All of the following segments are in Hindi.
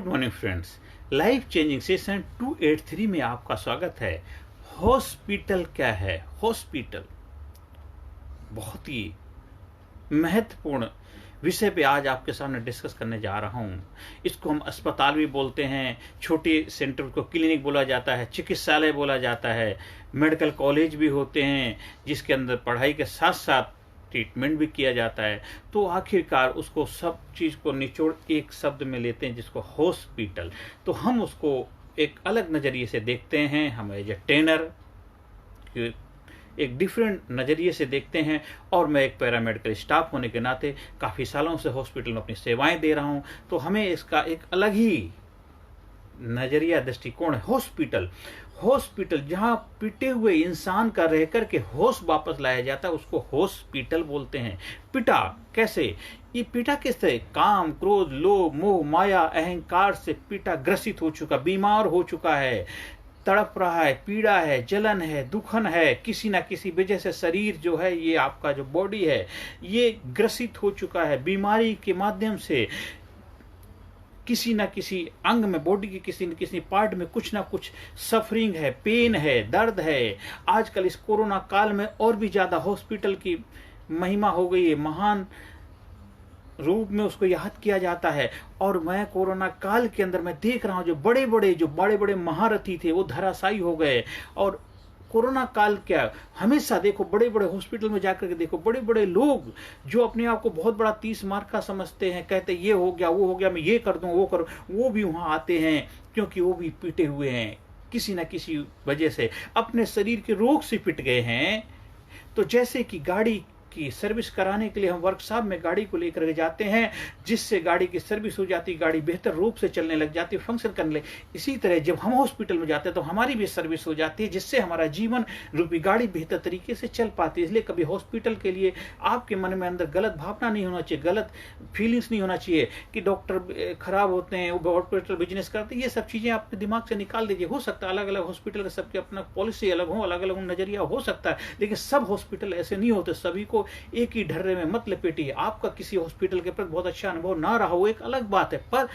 Good morning friends, life changing session 283 में आपका स्वागत है। हॉस्पिटल क्या है? हॉस्पिटल बहुत ही महत्वपूर्ण विषय पे आज आपके सामने डिस्कस करने जा रहा हूँ। इसको हम अस्पताल भी बोलते हैं, छोटे सेंटर को क्लिनिक बोला जाता है, चिकित्सालय बोला जाता है, मेडिकल कॉलेज भी होते हैं जिसके अंदर पढ़ाई के साथ साथ ट्रीटमेंट भी किया जाता है। तो आखिरकार उसको सब चीज़ को निचोड़ एक शब्द में लेते हैं जिसको हॉस्पिटल। तो हम उसको एक अलग नज़रिए से देखते हैं, हम एज ए ट्रेनर एक डिफरेंट नज़रिए से देखते हैं, और मैं एक पैरामेडिकल स्टाफ होने के नाते काफ़ी सालों से हॉस्पिटल में अपनी सेवाएं दे रहा हूं। तो हमें इसका एक अलग ही नज़रिया दृष्टिकोण है। हॉस्पिटल हॉस्पिटल जहां पिटे हुए इंसान का रह कर के होश वापस लाया जाता है उसको हॉस्पिटल बोलते हैं। पिटा कैसे? ये पिटा किस तरह? काम, क्रोध, लोभ, मोह, माया, अहंकार से पिटा, ग्रसित हो चुका, बीमार हो चुका है, तड़प रहा है, पीड़ा है, जलन है, दुखन है, किसी ना किसी वजह से शरीर जो है, ये आपका जो बॉडी है, ये ग्रसित हो चुका है बीमारी के माध्यम से। किसी ना किसी अंग में, बॉडी के किसी न किसी पार्ट में कुछ ना कुछ सफरिंग है, पेन है, दर्द है। आजकल इस कोरोना काल में और भी ज्यादा हॉस्पिटल की महिमा हो गई है, महान रूप में उसको याद किया जाता है। और मैं कोरोना काल के अंदर मैं देख रहा हूं जो बड़े बड़े महारथी थे वो धराशायी हो गए। और कोरोना काल क्या, हमेशा देखो बड़े बड़े हॉस्पिटल में जाकर के देखो, बड़े बड़े लोग जो अपने आप को बहुत बड़ा 30 मार्क का समझते हैं, कहते ये हो गया वो हो गया, मैं ये कर दूं वो करूं, वो भी वहां आते हैं क्योंकि वो भी पिटे हुए हैं, किसी ना किसी वजह से अपने शरीर के रोग से पिट गए हैं। तो जैसे कि गाड़ी की सर्विस कराने के लिए हम वर्कशॉप में गाड़ी को लेकर के जाते हैं, जिससे गाड़ी की सर्विस हो जाती, गाड़ी बेहतर रूप से चलने लग जाती, फंक्शन करने लगे। इसी तरह जब हम हॉस्पिटल में जाते हैं तो हमारी भी सर्विस हो जाती है, जिससे हमारा जीवन रूपी गाड़ी बेहतर तरीके से चल पाती है। इसलिए कभी हॉस्पिटल के लिए आपके मन में अंदर गलत भावना नहीं होना चाहिए, गलत फीलिंग्स नहीं होना चाहिए कि डॉक्टर खराब होते हैं, वो हॉस्पिटल बिजनेस करते हैं। ये सब चीजें आपके दिमाग से निकाल दीजिए। हो सकता है अलग अलग हॉस्पिटल का सबके अपना पॉलिसी अलग हो, अलग अलग नजरिया हो सकता है, लेकिन सब हॉस्पिटल ऐसे नहीं होते। सभी को एक ही ढर्रे में मत लपेटिए। आपका किसी हॉस्पिटल के प्रति बहुत अच्छा अनुभव ना रहा हो एक अलग बात है, पर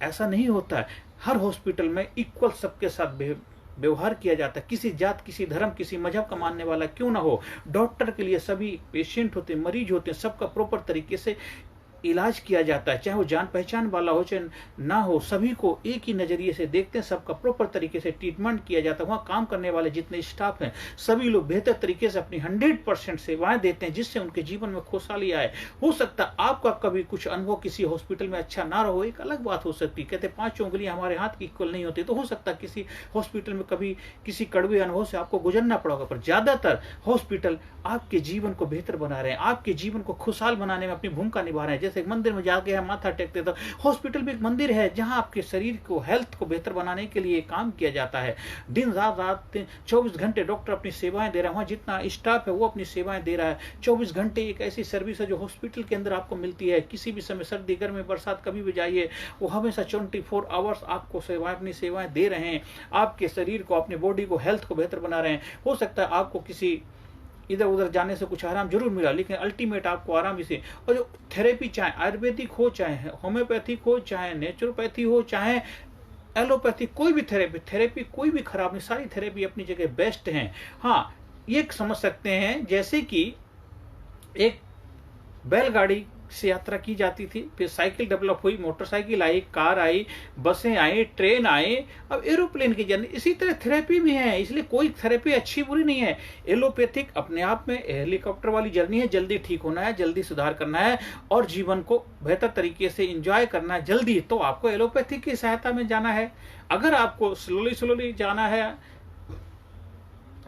ऐसा नहीं होता है। हर हॉस्पिटल में इक्वल सबके साथ व्यवहार किया जाता है। किसी जात, किसी धर्म, किसी मजहब का मानने वाला क्यों ना हो, डॉक्टर के लिए सभी पेशेंट होते हैं, मरीज होते हैं, सबका प्रॉपर तरीके से इलाज किया जाता है। चाहे वो जान पहचान वाला हो चाहे ना हो, सभी को एक ही नजरिए से देखते हैं, सबका प्रॉपर तरीके से ट्रीटमेंट किया जाता है। वहाँ काम करने वाले जितने स्टाफ हैं सभी लोग बेहतर तरीके से अपनी 100% सेवाएं देते हैं, जिससे उनके जीवन में खुशहाली आए। हो सकता है आपका कभी कुछ अनुभव किसी हॉस्पिटल में अच्छा ना रहो, एक अलग बात हो सकती है। कहते 5 उंगलियां हमारे हाथ की इक्वल नहीं होती, तो हो सकता है किसी हॉस्पिटल में कभी किसी कड़वे अनुभव से आपको गुजरना पड़ा होगा, पर ज्यादातर हॉस्पिटल आपके जीवन को बेहतर बना रहे हैं, आपके जीवन को खुशहाल बनाने में अपनी भूमिका निभा रहे हैं। जैसे मंदिर में जाके हम माथा टेकते, तो हॉस्पिटल भी एक मंदिर है जहां आपके शरीर को, हेल्थ को बेहतर बनाने के लिए काम किया जाता है। दिन रात 24 घंटे डॉक्टर अपनी सेवाएं दे रहा है, वहां जितना स्टाफ है वो अपनी सेवाएं दे रहा है। 24 घंटे एक ऐसी सर्विस है जो हॉस्पिटल के अंदर आपको मिलती है। किसी भी समय, सर्दी, गर्मी, बरसात, कभी भी जाइए, वो हमेशा 24 आवर्स आपको सेवाएं, अपनी सेवाएं दे रहे हैं। आपके शरीर को, अपनी बॉडी को, हेल्थ को बेहतर बना रहे हैं। हो सकता है आपको किसी इधर उधर जाने से कुछ आराम जरूर मिला, लेकिन अल्टीमेट आपको आराम इसे। और जो थेरेपी, चाहे आयुर्वेदिक हो, चाहे होम्योपैथिक हो, चाहे नेचुरोपैथी हो, चाहे एलोपैथी, कोई भी थेरेपी कोई भी खराब नहीं, सारी थेरेपी अपनी जगह बेस्ट हैं। हाँ, ये समझ सकते हैं जैसे कि एक बैलगाड़ी से यात्रा की जाती थी, फिर साइकिल डेवलप हुई, मोटरसाइकिल आई, कार आई, बसें आई, ट्रेन आई, अब एरोप्लेन की जर्नी। इसी तरह थेरेपी भी है, इसलिए कोई थेरेपी अच्छी बुरी नहीं है। एलोपैथिक अपने आप में हेलीकॉप्टर वाली जर्नी है, जल्दी ठीक होना है, जल्दी सुधार करना है और जीवन को बेहतर तरीके से एंजॉय करना है जल्दी, तो आपको एलोपैथिक की सहायता में जाना है। अगर आपको स्लोली जाना है,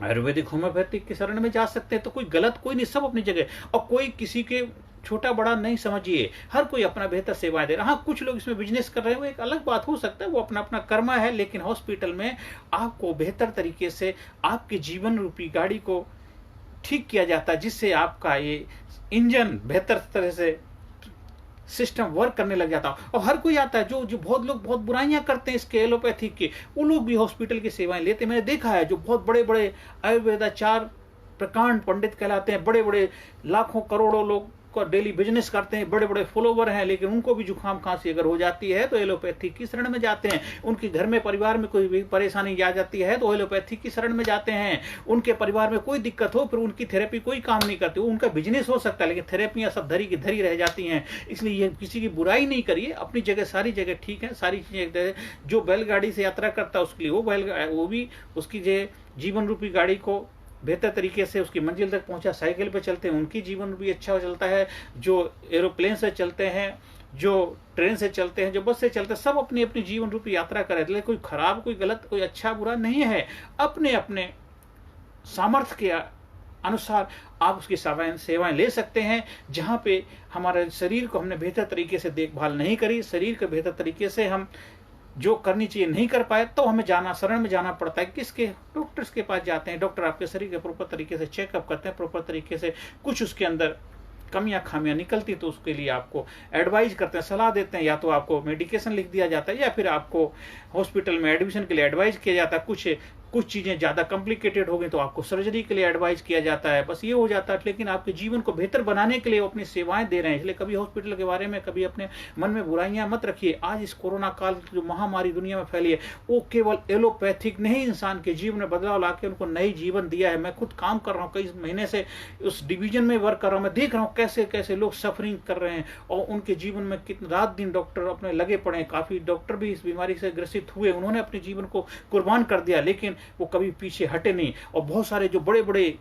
आयुर्वेदिक होम्योपैथिक की शरण में जा सकते हैं। तो कोई गलत कोई नहीं, सब अपनी जगह, और कोई किसी के छोटा बड़ा नहीं समझिए, हर कोई अपना बेहतर सेवाएं दे रहा है। हाँ, कुछ लोग इसमें बिजनेस कर रहे हैं, वो एक अलग बात हो सकता है, वो अपना अपना कर्मा है, लेकिन हॉस्पिटल में आपको बेहतर तरीके से आपके जीवन रूपी गाड़ी को ठीक किया जाता है, जिससे आपका ये इंजन बेहतर तरह से सिस्टम वर्क करने लग जाता है। और हर कोई आता है, जो बहुत लोग बहुत बुराइयां करते हैं इसके एलोपैथिक के, वो लोग भी हॉस्पिटल की सेवाएं लेते हैं। मैंने देखा है जो बहुत बड़े बड़े आयुर्वेदाचार प्रकांड पंडित कहलाते हैं, बड़े बड़े लाखों करोड़ों लोग को डेली बिजनेस करते हैं, बड़े बड़े फॉलोवर हैं, लेकिन उनको भी जुकाम खांसी अगर हो जाती है तो एलोपैथी की शरण में जाते हैं। उनके घर में परिवार में कोई भी परेशानी आ जाती है तो एलोपैथी की शरण में जाते हैं। उनके परिवार में कोई दिक्कत हो फिर उनकी थेरेपी कोई काम नहीं करती। उनका बिजनेस हो सकता है लेकिन थेरेपियां सब धरी की धरी रह जाती हैं। इसलिए ये किसी की बुराई नहीं करिए, अपनी जगह सारी जगह ठीक है, सारी चीजें। जो बैलगाड़ी से यात्रा करता है उसके लिए वो भी उसकी जीवन रूपी गाड़ी को बेहतर तरीके से उसकी मंजिल तक पहुंचा। साइकिल पे चलते हैं उनकी जीवन भी अच्छा चलता है, जो एरोप्लेन से चलते हैं, जो ट्रेन से चलते हैं, जो बस से चलते हैं, सब अपनी अपनी जीवन रूपी यात्रा कर रहे हैं। कोई खराब, कोई गलत, कोई अच्छा बुरा नहीं है। अपने अपने सामर्थ्य के अनुसार आप उसकी सेवाएं ले सकते हैं। जहां पे हमारे शरीर को हमने बेहतर तरीके से देखभाल नहीं करी, शरीर को बेहतर तरीके से हम जो करनी चाहिए नहीं कर पाए, तो हमें शरण में जाना पड़ता है। किसके? डॉक्टर्स के पास जाते हैं। डॉक्टर आपके शरीर के प्रॉपर तरीके से चेकअप करते हैं, प्रॉपर तरीके से कुछ उसके अंदर कमियां खामियां निकलती तो उसके लिए आपको एडवाइज करते हैं, सलाह देते हैं। या तो आपको मेडिकेशन लिख दिया जाता है या फिर आपको हॉस्पिटल में एडमिशन के लिए एडवाइज किया जाता है। कुछ चीजें ज्यादा कॉम्प्लिकेटेड हो गई तो आपको सर्जरी के लिए एडवाइस किया जाता है। बस ये हो जाता है। लेकिन आपके जीवन को बेहतर बनाने के लिए वो अपनी सेवाएं दे रहे हैं। इसलिए कभी हॉस्पिटल के बारे में कभी अपने मन में बुराइयां मत रखिए। आज इस कोरोना काल की जो महामारी दुनिया में फैली है वो केवल एलोपैथिक नहीं, इंसान के जीवन में बदलाव लाके उनको नई जीवन दिया है। मैं खुद काम कर रहा हूँ, कई महीने से उस डिवीजन में वर्क कर रहा हूँ। मैं देख रहा हूँ कैसे कैसे लोग सफरिंग कर रहे हैं और उनके जीवन में कितने रात दिन डॉक्टर अपने लगे पड़े हैं। काफी डॉक्टर भी इस बीमारी से ग्रसित हुए, उन्होंने अपने जीवन को कुर्बान कर दिया, लेकिन वो कभी पीछे हटे नहीं। और बहुत सारे जो बड़े बड़े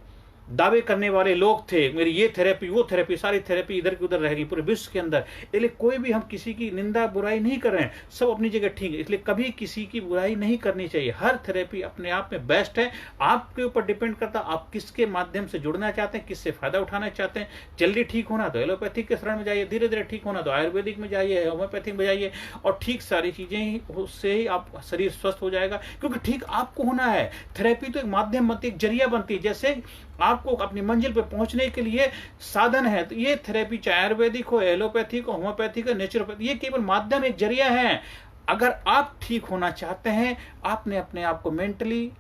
दावे करने वाले लोग थे, मेरी ये थेरेपी वो थेरेपी, सारी थेरेपी इधर की उधर रहेगी पूरे विश्व के अंदर। इसलिए कोई भी हम किसी की निंदा बुराई नहीं कर रहे हैं, सब अपनी जगह ठीक है। इसलिए कभी किसी की बुराई नहीं करनी चाहिए। हर थेरेपी अपने आप में बेस्ट है। आपके ऊपर डिपेंड करता है आप किसके माध्यम से जुड़ना चाहते हैं, किससे फायदा उठाना चाहते हैं। जल्दी ठीक होना तो एलोपैथिक के शरण में जाइए, धीरे धीरे ठीक होना तो आयुर्वेदिक में जाइए, होम्योपैथिक में जाइए, और ठीक सारी चीजें ही उससे ही आप शरीर स्वस्थ हो जाएगा। क्योंकि ठीक आपको होना है। थेरेपी तो एक माध्यम बनती है, एक जरिया बनती है। जैसे आपको अपनी मंजिल पे पहुंचने के लिए साधन है, तो ये थेरेपी चाहे आयुर्वेदिक हो, एलोपैथिक हो, होम्योपैथिक हो, नेचुरोपैथिक, ये केवल माध्यम, एक जरिया है। अगर आप ठीक होना चाहते हैं, आपने अपने आप को मेंटली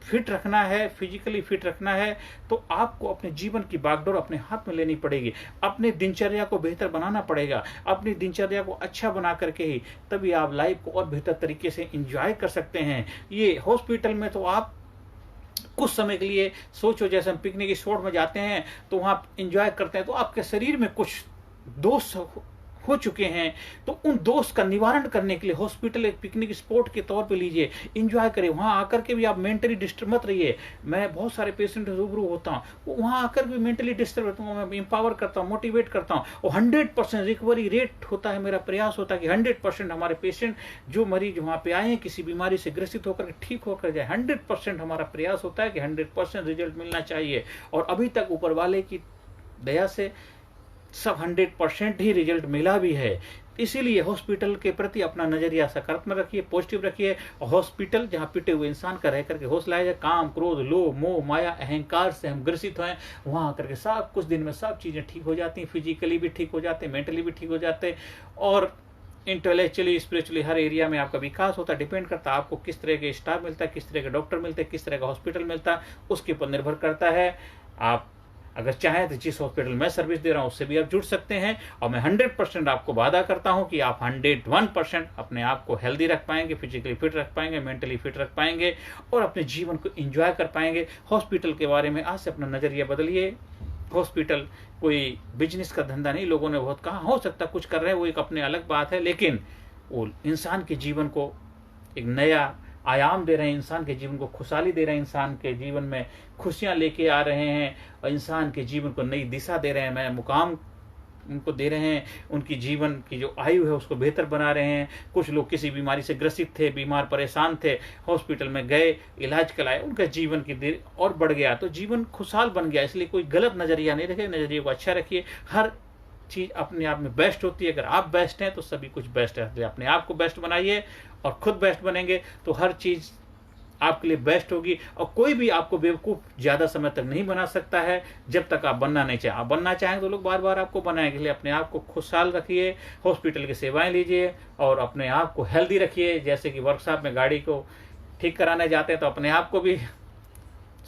फिट रखना है, फिजिकली फिट रखना है, तो आपको अपने जीवन की बागडोर अपने हाथ में लेनी पड़ेगी। अपनी दिनचर्या को बेहतर बनाना पड़ेगा। अपनी दिनचर्या को अच्छा बना करके ही तभी आप लाइफ को और बेहतर तरीके से एंजॉय कर सकते हैं। ये हॉस्पिटल में तो आप कुछ समय के लिए सोचो, जैसे हम पिकनिक स्पॉट में जाते हैं तो वहां एंजॉय करते हैं, तो आपके शरीर में कुछ दोष हो चुके हैं, तो उन दोष का निवारण करने के लिए हॉस्पिटल एक पिकनिक स्पॉट के तौर पे लीजिए, एंजॉय करिए। वहां आकर के भी आप मेंटली डिस्टर्ब मत रहिए। मैं बहुत सारे पेशेंट से रूबरू होता हूँ, वहां आकर भी मेंटली डिस्टर्ब होता हूँ, मैं इंपावर करता हूँ, मोटिवेट करता हूँ, और 100% रिकवरी रेट होता है। मेरा प्रयास होता है कि 100% हमारे पेशेंट जो मरीज वहां पे आए हैं किसी बीमारी से ग्रसित होकर ठीक होकर जाए। 100% हमारा प्रयास होता है कि 100% रिजल्ट मिलना चाहिए, और अभी तक ऊपर वाले की दया से सब 100% ही रिजल्ट मिला भी है। इसीलिए हॉस्पिटल के प्रति अपना नजरिया सकारात्मक रखिए, पॉजिटिव रखिए। हॉस्पिटल जहां पिटे हुए इंसान का रह करके हौसला है, काम क्रोध लोभ मोह माया अहंकार से हम ग्रसित हैं, वहां आकर के सब कुछ दिन में सब चीजें ठीक हो जाती हैं। फिजिकली भी ठीक हो जाते हैं, मेंटली भी ठीक हो जाते हैं, और इंटेलेक्चुअली स्पिरिचुअली हर एरिया में आपका विकास होता है। डिपेंड करता है आपको किस तरह के स्टाफ मिलता है, किस तरह के डॉक्टर मिलते हैं, किस तरह का हॉस्पिटल मिलता है, उसके ऊपर निर्भर करता है। आप अगर चाहें तो जिस हॉस्पिटल में सर्विस दे रहा हूं उससे भी आप जुड़ सकते हैं, और मैं 100% आपको वादा करता हूं कि आप 101% अपने आप को हेल्दी रख पाएंगे, फिजिकली फिट रख पाएंगे, मेंटली फिट रख पाएंगे, और अपने जीवन को एंजॉय कर पाएंगे। हॉस्पिटल के बारे में आज से अपना नजरिया बदलिए। हॉस्पिटल कोई बिजनेस का धंधा नहीं। लोगों ने बहुत कहा, हो सकता कुछ कर रहे हैं, वो एक अपने अलग बात है, लेकिन वो इंसान के जीवन को एक नया आयाम दे रहे हैं, इंसान के जीवन को खुशहाली दे रहे हैं, इंसान के जीवन में खुशियां लेके आ रहे हैं, और इंसान के जीवन को नई दिशा दे रहे हैं, नया मुकाम उनको दे रहे हैं, उनकी जीवन की जो आयु है उसको बेहतर बना रहे हैं। कुछ लोग किसी बीमारी से ग्रसित थे, बीमार परेशान थे, हॉस्पिटल में गए, इलाज कराए, उनका जीवन की देर और बढ़ गया, तो जीवन खुशहाल बन गया। इसलिए कोई गलत नजरिया नहीं रखे, नजरिए को अच्छा रखिए। हर चीज अपने आप में बेस्ट होती है। अगर आप बेस्ट हैं तो सभी कुछ बेस्ट है। अपने आप को बेस्ट बनाइए, और खुद बेस्ट बनेंगे तो हर चीज आपके लिए बेस्ट होगी। और कोई भी आपको बेवकूफ ज्यादा समय तक नहीं बना सकता है जब तक आप बनना नहीं चाहें। आप बनना चाहें तो लोग बार बार आपको बनाएंगे। इसलिए अपने आप को खुशहाल रखिए, हॉस्पिटल की सेवाएं लीजिए, और अपने आप को हेल्दी रखिए। जैसे कि वर्कशॉप में गाड़ी को ठीक कराने जाते हैं तो अपने आप को भी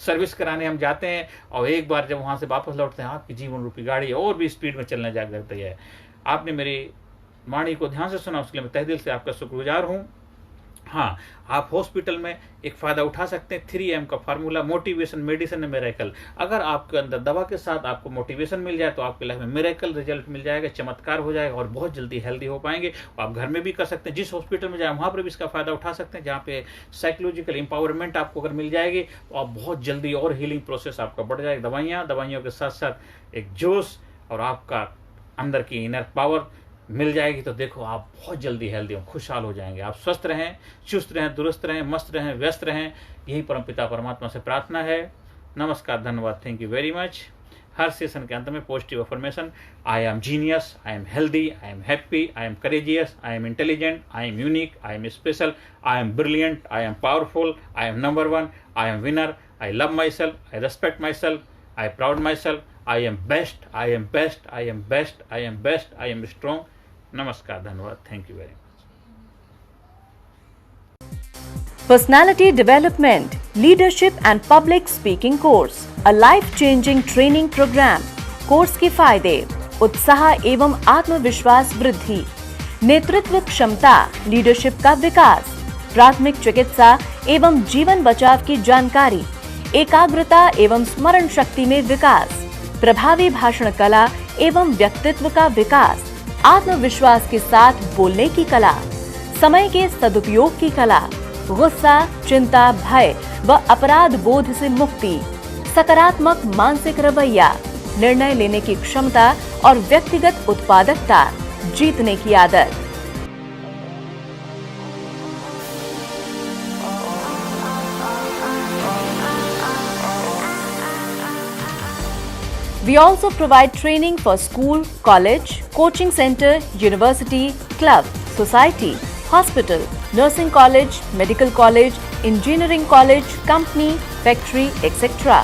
सर्विस कराने हम जाते हैं और एक बार जब वहाँ से वापस लौटते हैं आपकी जीवन रूपी गाड़ी और भी स्पीड में चलने जा करती है। आपने मेरी वाणी को ध्यान से सुना, उसके लिए मैं तहे दिल से आपका शुक्रगुजार हूँ। हाँ, आप हॉस्पिटल में एक फ़ायदा उठा सकते हैं। 3M का फार्मूला, मोटिवेशन, मेडिसिन, मिरेकल। अगर आपके अंदर दवा के साथ आपको मोटिवेशन मिल जाए तो आपकी लाइफ में मिरेकल रिजल्ट मिल जाएगा, चमत्कार हो जाएगा और बहुत जल्दी हेल्दी हो पाएंगे। आप घर में भी कर सकते हैं, जिस हॉस्पिटल में जाए वहाँ पर भी इसका फ़ायदा उठा सकते हैं। जहाँ पे साइकोलॉजिकल एम्पावरमेंट आपको अगर मिल जाएगी तो आप बहुत जल्दी और हीलिंग प्रोसेस आपका बढ़ जाएगा। दवाइयों के साथ साथ एक जोश और आपका अंदर की इनर पावर मिल जाएगी तो देखो आप बहुत जल्दी हेल्दी हो, खुशहाल हो जाएंगे। आप स्वस्थ रहें, चुस्त रहें, दुरुस्त रहें, मस्त रहें, व्यस्त रहें, यही परमपिता परमात्मा से प्रार्थना है। नमस्कार, धन्यवाद, thank you very much. Her session के अंत में positive affirmation, I am genius, I am healthy, I am happy, I am courageous, I am intelligent, I am unique, I am special, I am brilliant, I am powerful, I am number 1, I am winner, I love my self, I respect my self, I proud my self, I am best, I am best, I am best, I am best, I am strong. नमस्कार, धन्यवाद, thank you very much. Personality Development, Leadership and Public Speaking Course, a life-changing training program. Course के फायदे: उत्साह एवं आत्मविश्वास वृद्धि, नेतृत्व क्षमता, लीडरशिप का विकास, प्राथमिक चिकित्सा एवं जीवन बचाव की जानकारी, एकाग्रता एवं स्मरण शक्ति में विकास, प्रभावी भाषण कला एवं व्यक्तित्व का विकास, आत्मविश्वास के साथ बोलने की कला, समय के सदुपयोग की कला, गुस्सा, चिंता, भय व अपराध बोध से मुक्ति, सकारात्मक मानसिक रवैया, निर्णय लेने की क्षमता और व्यक्तिगत उत्पादकता, जीतने की आदत। We also provide training for school, college, coaching center, university, club, society, hospital, nursing college, medical college, engineering college, company, factory, etc.